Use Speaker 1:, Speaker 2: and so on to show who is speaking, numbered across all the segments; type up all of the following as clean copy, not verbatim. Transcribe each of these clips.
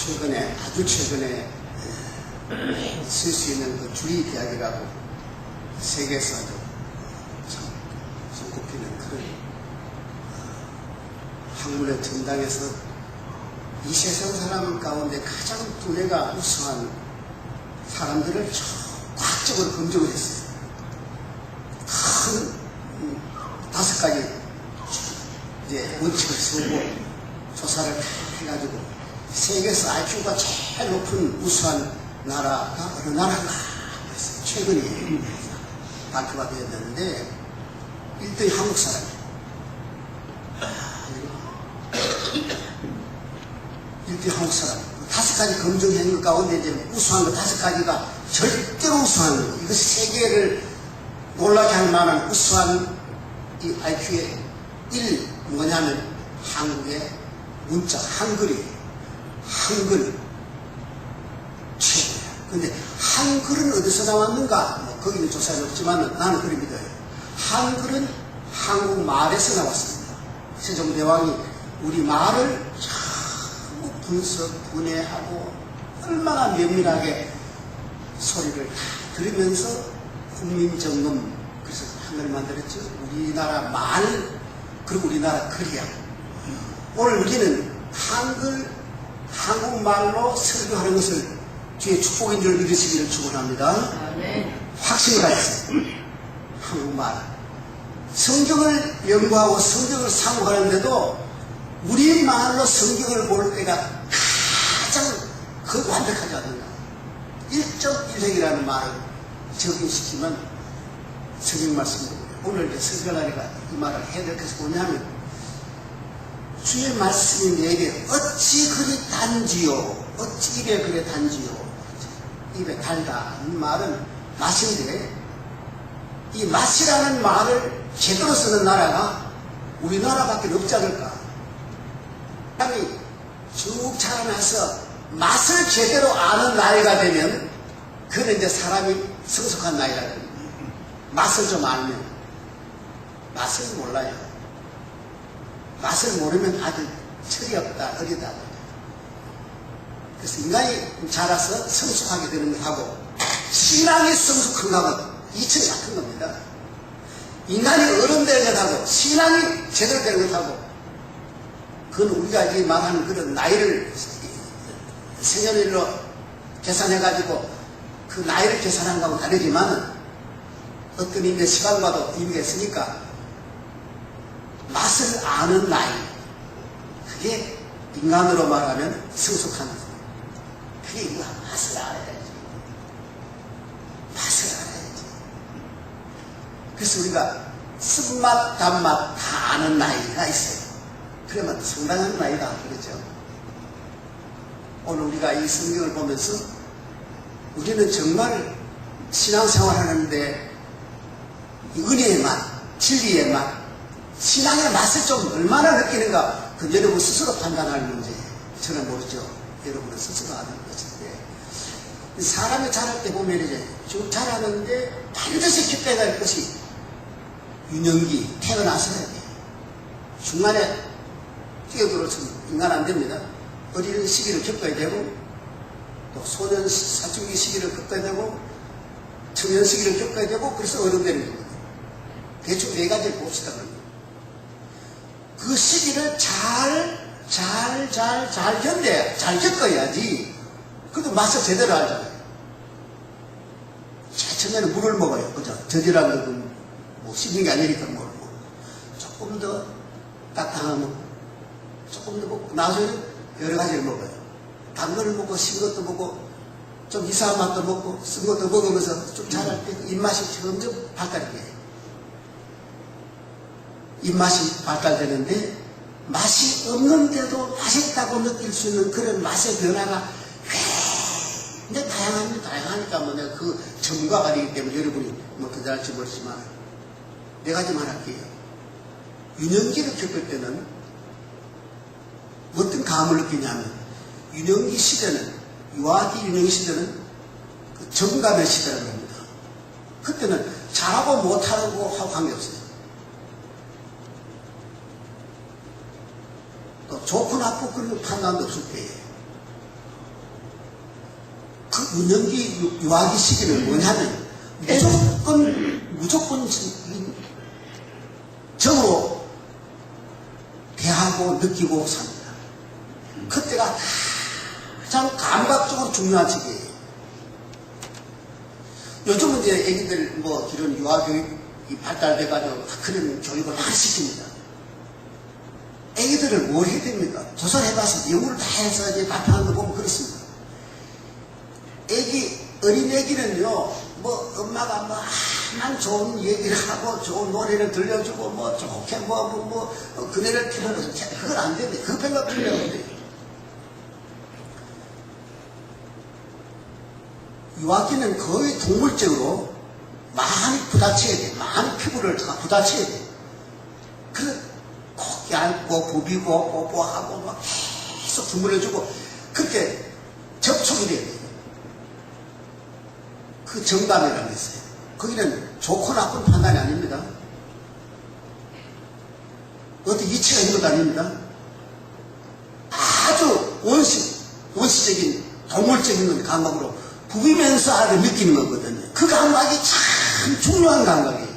Speaker 1: 최근에, 아주 최근에 쓸 수 있는 그 주의 대학이라고 세계에서 아주 참 손꼽히는 그런 학문의 전당에서 이 세상 사람 가운데 가장 두뇌가 우수한 사람들을 과학적으로 검증을 했어요. 큰 5가지 이제 원칙을 세우고 조사를 다 해가지고 세계에서 IQ가 제일 높은 우수한 나라가 어느 나라가 최근에 발표가 되었는데 1등이 한국 사람이에요. 1등이 한국 사람. 5가지 검증한 것 가운데 이제 우수한 거 5가지가 절대로 우수한 거. 이거 세계를 놀라게 할 만한 우수한 이 IQ의 1 뭐냐면 한국의 문자, 한글이에요. 한글 최고야. 근데 한글은 어디서 나왔는가? 뭐 거기는 조사는 없지만 나는 그리 믿어요. 한글은 한국말에서 나왔습니다. 세종대왕이 우리 말을 전부 분석, 분해하고 얼마나 면밀하게 소리를 다 들으면서 국민정음, 그래서 한글 만들었죠. 우리나라 말, 그리고 우리나라 글이야. 오늘 우리는 한국말로 설교하는 것을 주의 축복인 줄 믿으시기를 축원합니다. 확신을 가졌어요. 한국말. 성경을 연구하고 성경을 사모하는데도 우리말로 성경을 볼 때가 가장 그 완벽하지 않는가. 1.1핵이라는 말을 적용시키면 성경 말씀입니다. 오늘 이제 설교하니까 이 말을 해야 될 것이 뭐냐면 주의 말씀이 내게 어찌 그리 단지요, 어찌 입에 그리 단지요. 입에 달다. 이 말은 맛인데 이 맛이라는 말을 제대로 쓰는 나라가 우리나라밖에 없지 않을까. 사람이 쭉 자라나서 맛을 제대로 아는 나이가 되면 그는 이제 사람이 성숙한 나이라 됩니다. 맛을 좀 알면. 맛을 몰라요. 맛을 모르면 아주 철이 없다, 어리다. 그래서 인간이 자라서 성숙하게 되는 것하고 신앙이 성숙한 것하고 이층이 같은 겁니다. 인간이 어른 되는 것하고 신앙이 제대로 되는 것하고 그건 우리가 이 말하는 그런 나이를 생년일로 계산해가지고 그 나이를 계산한 거하고 다르지만 어떤 인의 시간과도 의미가 있으니까 맛을 아는 나이, 그게 인간으로 말하면 성숙한 거죠. 그게 이거 맛을 알아야지. 맛을 알아야지. 그래서 우리가 쓴맛, 단맛 다 아는 나이가 있어요. 그러면 상당한 나이다. 그렇죠? 오늘 우리가 이 성경을 보면서 우리는 정말 신앙생활 하는데 은혜의 맛, 진리의 맛, 신앙의 맛을 좀 얼마나 느끼는가, 그 여러분 스스로 판단할 문제. 저는 모르죠. 여러분은 스스로 아는 것인데, 사람이 자랄 때 보면 이제 쭉 자라는데 반드시 겪어야 할 것이 유년기, 태어나서야 돼. 중간에 뛰어들어서는 인간 안 됩니다. 어린 시기를 겪어야 되고, 또 소년, 사춘기 시기를 겪어야 되고, 청년 시기를 겪어야 되고, 그래서 어른 되는 겁니다. 대충 4가지를 봅시다. 그 시기를 잘 견뎌야, 잘 겪어야지. 그래도 맛을 제대로 알잖아요. 처음에는 물을 먹어요. 그죠? 저지라는 것은 뭐 씹는 게 아니니까 뭘 먹고. 조금 더 따뜻한 거 먹고, 조금 더 먹고, 나중에는 여러 가지를 먹어요. 단 거를 먹고, 신 것도 먹고, 좀 이상한 맛도 먹고, 쓴 것도 먹으면서 좀 자랄 때 입맛이 점점 발달돼요. 입맛이 발달되는데 맛이 없는데도 맛있다고 느낄 수 있는 그런 맛의 변화가 굉장히 다양하니까 뭐 내가 그 전문가가 아니기 때문에 여러분이 뭐 더 잘할지 모르지만 4가지만 할게요. 유년기를 겪을 때는 어떤 감을 느끼냐면 유년기 시대는, 유아기 유년기 시대는 그 정감의 시대라는 겁니다. 그때는 잘하고 못하고 하고 관계없어요. 또 좋고 나쁘고 그런 판단도 없을 때에 은연기 유아기 시기는 뭐냐면 무조건 정으로 대하고 느끼고 삽니다. 그때가 가장 감각적으로 중요한 시기예요. 요즘은 이제 애기들 뭐 이런 유아교육이 발달돼가지고 그런 교육을 많이 시킵니다. 애기들을 뭘 해야 됩니까? 조사해봐서 연구를 다 해서 이제 발표하는 거 보면 그렇습니다. 어린 애기는요, 뭐 엄마가 만 좋은 얘기를 하고 좋은 노래를 들려주고 뭐 좋게 그네를 피우는 그건 안 됩니다. 그거 별로 필요 없는데. 유아기는 거의 동물적으로 많이 부딪혀야 돼. 많이 피부를 다 부딪혀야 돼. 그래, 꼭 얇고 부비고 뽀뽀하고 막 계속 주물러주고 그렇게 접촉이 돼야 돼. 그 정감이라는 게 있어요. 거기는 좋고 나쁜 판단이 아닙니다. 어디 이치가 있는 것도 아닙니다. 아주 원시적인 동물적인 감각으로 부비면서 아를 느끼는 거거든요. 그 감각이 참 중요한 감각이에요.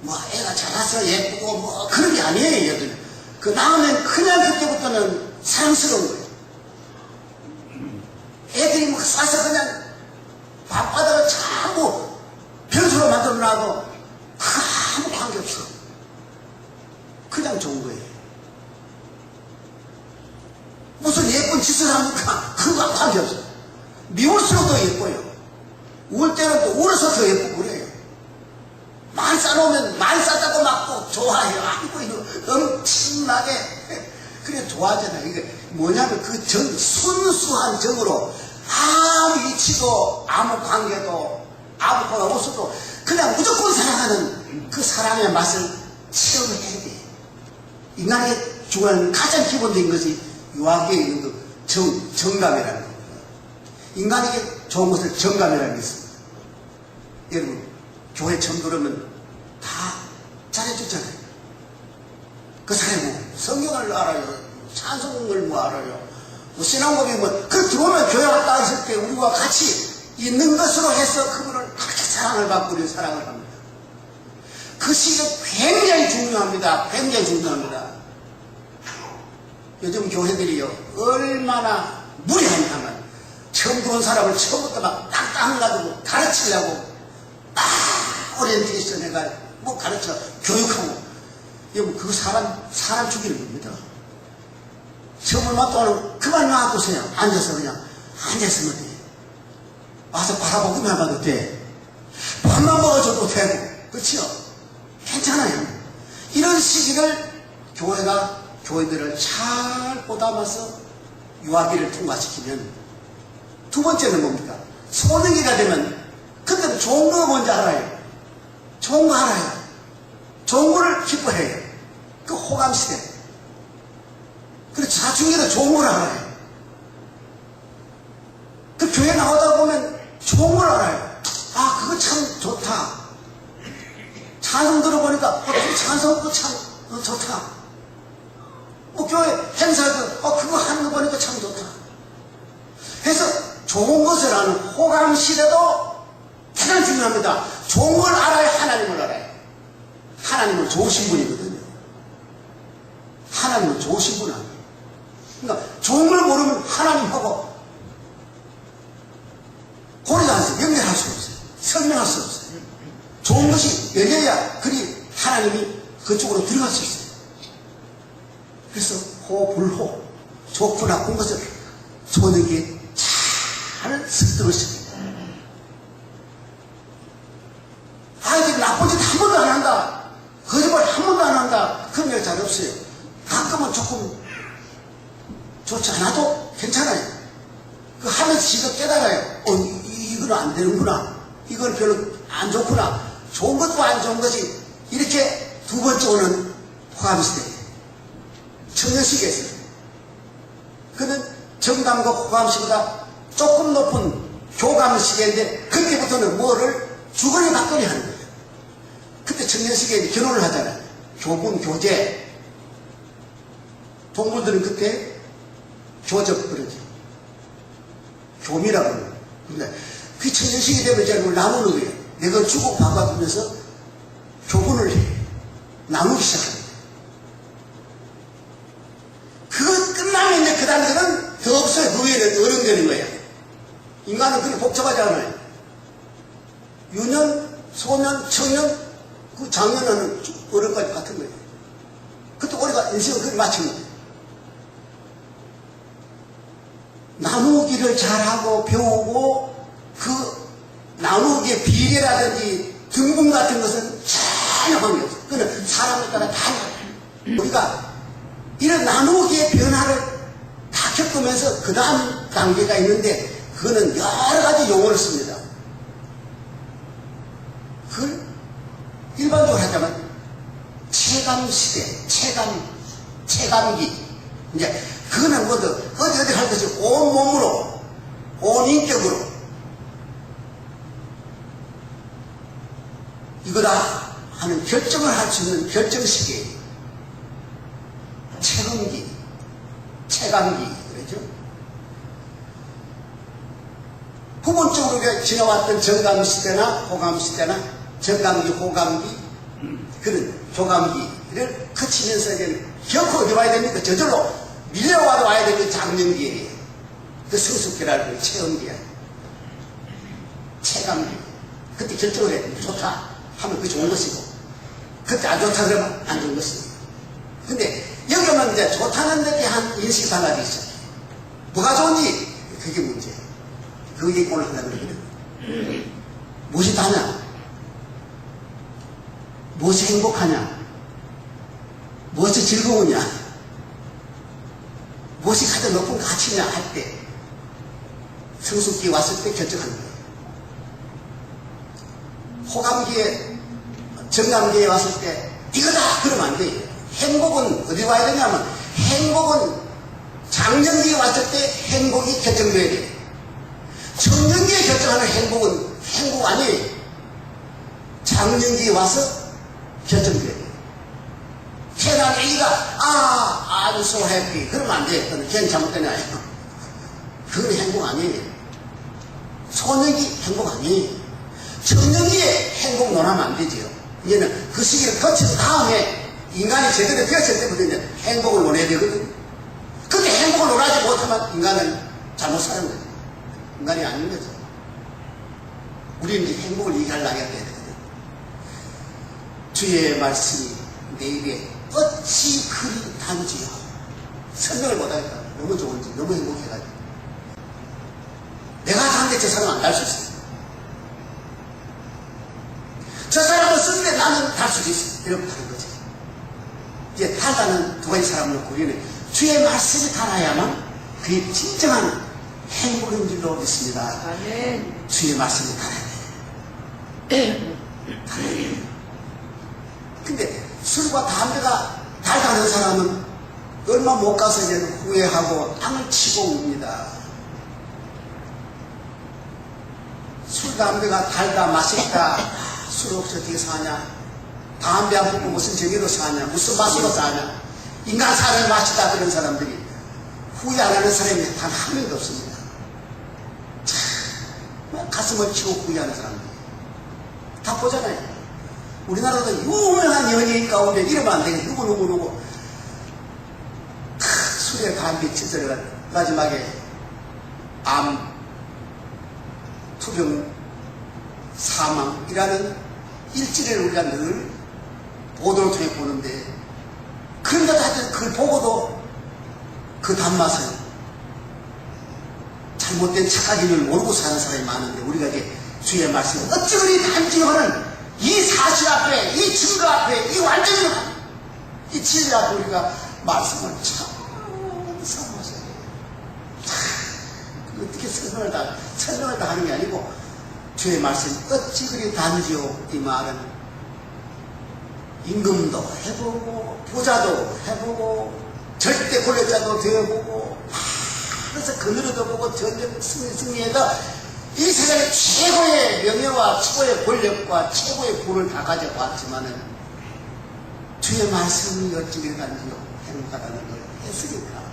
Speaker 1: 뭐 애가 자라서 예쁘고 뭐 그런 게 아니에요. 얘들. 그 낳으면 그냥 그때부터는 사랑스러운 거예요. 애들이 뭐 싸서 그냥 밥바닥을 자꾸 변수로 만들어놔도 아무 관계없어. 그냥 좋은 거예요. 무슨 예쁜 짓을 합니까? 그거 관계없어. 미울수록 더 예뻐요. 울 때는 또 울어서 더 예쁘고 그래요. 많이 싸놓으면 많이 쌌다고 막 또 좋아해요. 아이고 이거 엄청나게 그래 좋아하잖아요. 이게 뭐냐면 그 순수한 정으로 아무 이치도 아무 관계도 아무 거가 없어도 그냥 무조건 사랑하는 그 사랑의 맛을 체험해야 돼. 인간에게 중요한 가장 기본적인 것이 유아기에 있는 그 정감이라는 겁니다. 인간에게 좋은 것을 정감이라는 게 있습니다. 여러분 교회 처음 들으면 다 잘해주잖아요. 그 사람이 뭐 성경을 알아요. 찬송을 뭐 알아요. 뭐 신앙고백 그 들어오면 교회 왔다 했을 때 우리와 같이 있는 것으로 해서 그분을 그렇게 사랑을 받고 우리 사랑을 합니다. 그 시기가 굉장히 중요합니다. 굉장히 중요합니다. 요즘 교회들이요 얼마나 무리하냐면 처음 들어온 사람을 처음부터 막 딱딱 가지고 가르치려고 오리엔테이션 해가 뭐 가르쳐 교육하고 여러분 그거 사람 죽이는 겁니다. 처음 얼마 동안 그만 놔두세요. 앉아서 그냥 앉아있으면 돼. 와서 바라보기만 해봐도 돼. 밥만 먹어줘도 되고 그렇죠? 괜찮아요. 이런 시기를 교회들을 잘 보담아서 유아기를 통과시키면 두 번째는 뭡니까? 소년기가 되면 그때는 좋은 거 뭔지 알아요. 좋은 거 알아요. 좋은 거를 기뻐해요. 그 호감시대. 그리고 사춘기도 좋은 걸 알아요. 그 교회 나오다 보면 좋은 걸 알아요. 아 그거 참 좋다. 찬송 들어보니까 그 찬송도 참 좋다. 뭐 교회 행사도 그거 하는 거 보니까 참 좋다. 그래서 좋은 것을 아는 호감시대도 가장 중요합니다. 좋은 걸 알아야 하나님을 알아요. 하나님은 좋으신 분이거든요. 하나님은 좋으신 분 아니에요. 그러니까 좋은 걸 모르면 하나님하고 고리가 안 돼. 연결할 수 없어요. 설명할 수 없어요. 좋은 것이 열려야 그리 하나님이 그쪽으로 들어갈 수 있어요. 그래서 호불호 좋고 나쁜 것을 소년에게 잘 습득을 시킵니다. 아이들이 나쁜 짓 한 번도 안 한다. 거짓말 한 번도 안 한다. 그런 일 잘 없어요. 가끔은 조금 좋지 않아도 괜찮아요. 그 하면서 지도 깨달아요. 이건 안 되는구나. 이건 별로 안 좋구나. 좋은 것도 안 좋은 것이 이렇게 두 번째 오는 호감시대. 청년시기에 있어요. 그는 정감과 호감시보다 조금 높은 교감시기인데 그때부터는 뭐를 주거니 받거니 하는 거예요. 그때 청년시기에 결혼을 하잖아요. 교분, 교제. 동물들은 그때 교접 그러죠. 교미라고 그래요. 근데 그 천년식이 되면 이제 그걸 나누는 거예요. 내가 주고 바꿔주면서 교분을 해. 나누기 시작합니다. 그거 끝나면 이제 그 단계는 더 없어요. 그 위에는 어른되는 거예요. 인간은 그렇게 복잡하지 않아요. 유년, 소년, 청년, 그 장년은 어른까지 같은 거예요. 그때 우리가 인생을 그렇게 맞춘 거예요. 나누기를 잘하고 배우고 그 나누기의 비례라든지 등분 같은 것은 전혀 관계없어요. 그거는 사람에 따라 다 달라요. 우리가 이런 나누기의 변화를 다 겪으면서 그 다음 단계가 있는데 그거는 여러 가지 용어를 씁니다. 그걸 일반적으로 하자면 체감시대, 체감기. 이제 그거는 뭐든 어디 할 것이 온몸으로, 온인격으로 이거다 하는 결정을 할 수 있는 결정시기예요. 체감기, 그렇죠? 부분적으로 우리가 지나왔던 정감시대나 호감시대나 정감기, 호감기, 그런 교감기를 거치면서 이제 결코 어디 와야 됩니까? 저절로 밀려와도 와야 되는 장년기예요. 그 성숙기라는 체험기야. 체감기. 그때 결정을 해. 좋다 하면 그게 좋은 것이고, 그때 안 좋다 그러면 안 좋은 것이고. 근데 여기 오면 이제 좋다는 데 대한 인식이 달라지기 시작해. 뭐가 좋은지 그게 문제예요. 그 얘기 오늘 한다고 그러거든. 무엇이 다냐? 무엇이 행복하냐? 무엇이 즐거우냐? 무엇이 가장 높은 가치냐 할 때 성숙기에 왔을 때 결정하는 거예요. 호감기에 정감기에 왔을 때 이거다 그러면 안 돼요. 행복은 어디 와야 되냐면 행복은 장년기에 왔을 때 행복이 결정돼야 돼요. 청년기에 결정하는 행복은 행복 아니에요. 장년기에 와서 결정돼야 돼요. 태어난 애기가 아주 so happy 그러면 안 돼요. 그건 걔는 잘못된 아니에요. 그건 행복 아니에요. 소년기 행복 아니에요. 청년기에 행복 논하면 안 되죠. 이제는 그 시기를 거친 다음에 인간이 제대로 되었을 때부터 이제 행복을 원해야 되거든요. 근데 행복을 원하지 못하면 인간은 잘못 사는 거죠. 인간이 아닌 거죠. 우리는 이제 행복을 얘기하려고 해야 되거든요. 주의 말씀이 내 입에 어찌 그리 단지요. 설명을 못하니까 너무 좋은지 너무 행복해가지고 내가 다는데 저 사람은 안 달 수 있어요. 저 사람은 쓰는데 나는 달 수도 있어. 이렇게 다른 거지. 이제 달다는 두 가지 사람을 놓고 우리는 주의 말씀이 달아야만 그게 진정한 행복인 줄로 믿습니다.
Speaker 2: 아멘.
Speaker 1: 주의 말씀이 달아야 돼. 달아야 돼. 근데 술과 담배가 달다는 사람은 얼마 못 가서 이제 후회하고 땅을 치고 옵니다. 술, 담배가 달다, 맛있다. 술 없이 어떻게 사냐? 담배 안 피우고 무슨 재미로 사냐? 무슨 맛으로 사냐? 인간 사는 맛이다. 그런 사람들이 후회 안 하는 사람이 단 한 명도 없습니다. 참, 가슴을 치고 후회하는 사람들. 다 보잖아요. 우리나라도 유명한 연예인 가운데 이러면 안 되겠네. 누구. 술에 담배 치서가 마지막에 암, 투병, 사망이라는 일지를 우리가 늘 보도를 통해 보는데, 그런데 다들 그걸 보고도 그 단맛을 잘못된 착각임을 모르고 사는 사람이 많은데, 우리가 이제 주의 말씀을 어찌 그리 단지하는 이 사실 앞에, 이 증거 앞에, 이 완전히 이 진리 앞에 우리가 말씀을 참 사모하셔야 돼요. 참 어떻게 설명을 다 하는 게 아니고, 주의 말씀 어찌 그리 단지요. 이 말은 임금도 해보고 부자도 해보고 절대 권력자도 되어보고 그래서 그늘에도 보고 전쟁 승리해서 이 세상의 최고의 명예와 최고의 권력과 최고의 부를 다 가져왔지만은 주의 말씀이 어찌 그리 단지요. 행복하다는 걸 했으니까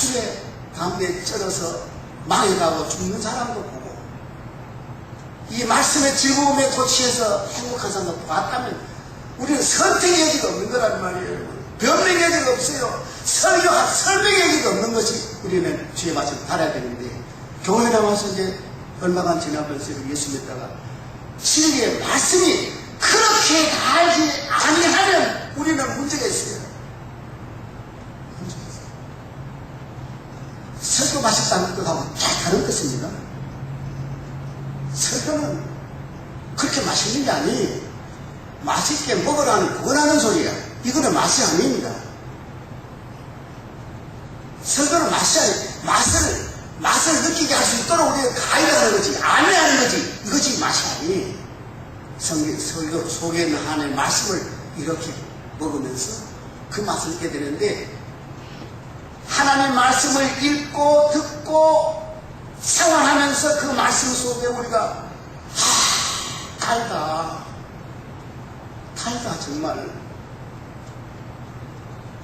Speaker 1: 술에 담배에 쩔어서 망해가고 죽는 사람도 보고 이 말씀의 즐거움에 도취해서 행복한 사람도 봤다면 우리는 선택의 여지가 없는 거란 말이에요. 변명의 여지가 없어요. 설명의 여지가 없는 것이 우리는 주의 말씀 달아야 되는데 교회 나와서 이제 얼마간 지나면서 예수 믿다가 진리의 말씀이 그렇게 달지 아니하면 우리는 문제가 있어요. 설교 맛있다는 것하고 다 다른 뜻입니다. 설교는 그렇게 맛있는 게 아니에요. 맛있게 먹으라는 권하는 소리야. 이거는 맛이 아닙니다. 설교는 맛이 아니에요. 맛을 느끼게 할 수 있도록 우리가 가이드 하는 거지. 안내하는 거지. 이것이 맛이 아니에요. 설교 속에 있는 하나님의 말씀을 이렇게 먹으면서 그 맛을 느끼게 되는데 하나님의 말씀을 읽고 듣고 생활하면서 그 말씀 속에 우리가 달다 정말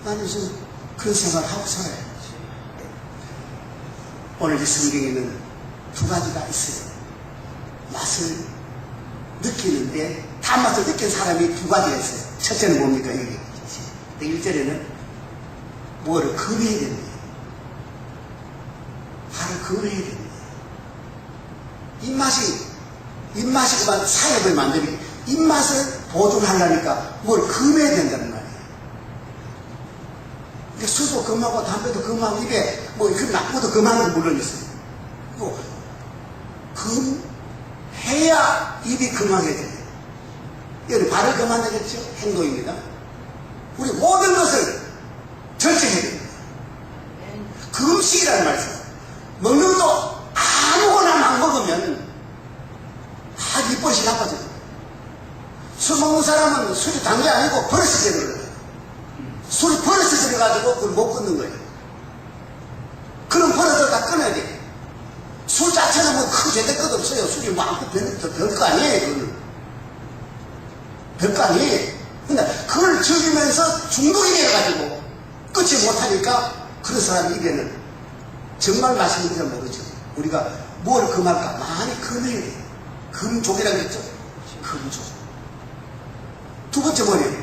Speaker 1: 나는 요즘 그런 생각을 하고 살아요. 오늘 이 성경에는 두 가지가 있어요. 맛을 느끼는데 단맛을 느낀 사람이 두 가지가 있어요. 첫째는 뭡니까? 여기 1절에는 뭐를 금해야 된대요. 발을 금해야 된대요. 입맛이 그만 사역을 만들기 입맛을 보존하려니까 뭘 금해야 된다는 말이에요. 술도 금하고 담배도 금하고 입에 뭐 그 나쁜 것도 금하는 거 물론 있어요. 금해야 입이 금하게 돼요. 이건 발을 금한다겠죠? 행동입니다. 우리 모든 것을 절제해야 됩니다. 금식이라는 말씀. 먹는 것도 아무거나 막 먹으면 입 버릇이 나빠져요. 술 먹는 사람은 술이 단 게 아니고 버릇이 되는 거예요. 술이 버릇이 들어가지고 그걸 못 끊는 거예요. 그런 버릇을 다 끊어야 돼요. 술 자체는 뭐 크게 될 것 없어요. 술이 뭐 별거 아니에요. 그건 별거 아니에요. 근데 그걸 즐기면서 중독이 되어가지고 끊지 못하니까 그런 사람 입에는 정말 맛있는 줄 모르죠. 우리가 뭘 금할까? 많이 금해야 돼요. 금족이라고 했죠? 금족. 두 번째 뭐예요?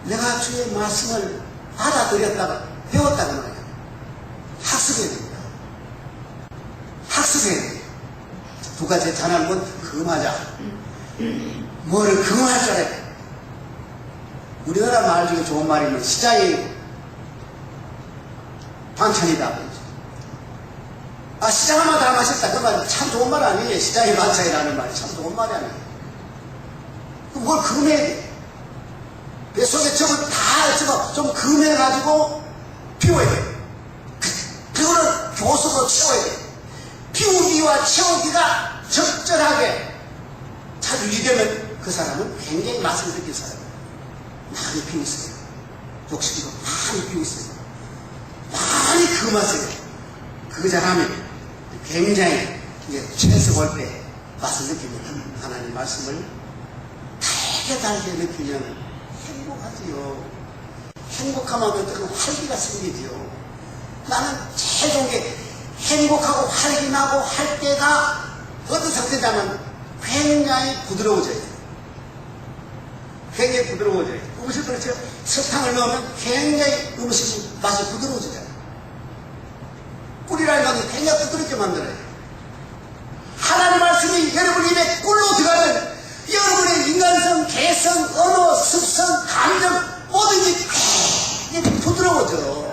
Speaker 1: 내가 주의 말씀을 받아들였다가 배웠다는 말이에요. 학습해야 됩니다. 학습해야 돼요. 두 가지 전하는 건 금하자. 뭐를 금할 줄 알아요. 우리나라 말 중에 좋은 말이면 시장이 반찬이다. 시장하면 다 맛있다. 그 말 참 좋은 말 아니에요. 시장이 반찬이라는 말이 참 좋은 말이 아니에요. 뭘 금해야 돼. 뱃속에 저걸 다 좀 금해가지고 비워야 돼. 그거를 교수로 채워야 돼. 비우기와 채우기가 적절하게 잘 유지되면 그 사람은 굉장히 맛을 느낀 사람이에요. 많이 비우세요. 욕심도 많이 비우세요. 많이 금하세요. 그거 잘하면 굉장히 이제 최소 올 때 맛을 느끼면 하나님 말씀을 달게 느끼면 행복하지요. 행복하면 어떤 활기가 생기지요. 나는 제일 좋은 게 행복하고 활기 나고 할 때가 어떤 상태냐면 굉장히 부드러워져요. 굉장히 부드러워져요. 음식 그렇죠? 설탕을 넣으면 굉장히 음식이 맛이 부드러워지잖아요. 꿀이라는 것은 굉장히 부드럽게 만들어요. 하나님 말씀이 여러분 입에 꿀로 들어가면 여러분의 인간성, 개성, 언어, 습성, 감정 모든 게 굉장히 부드러워져.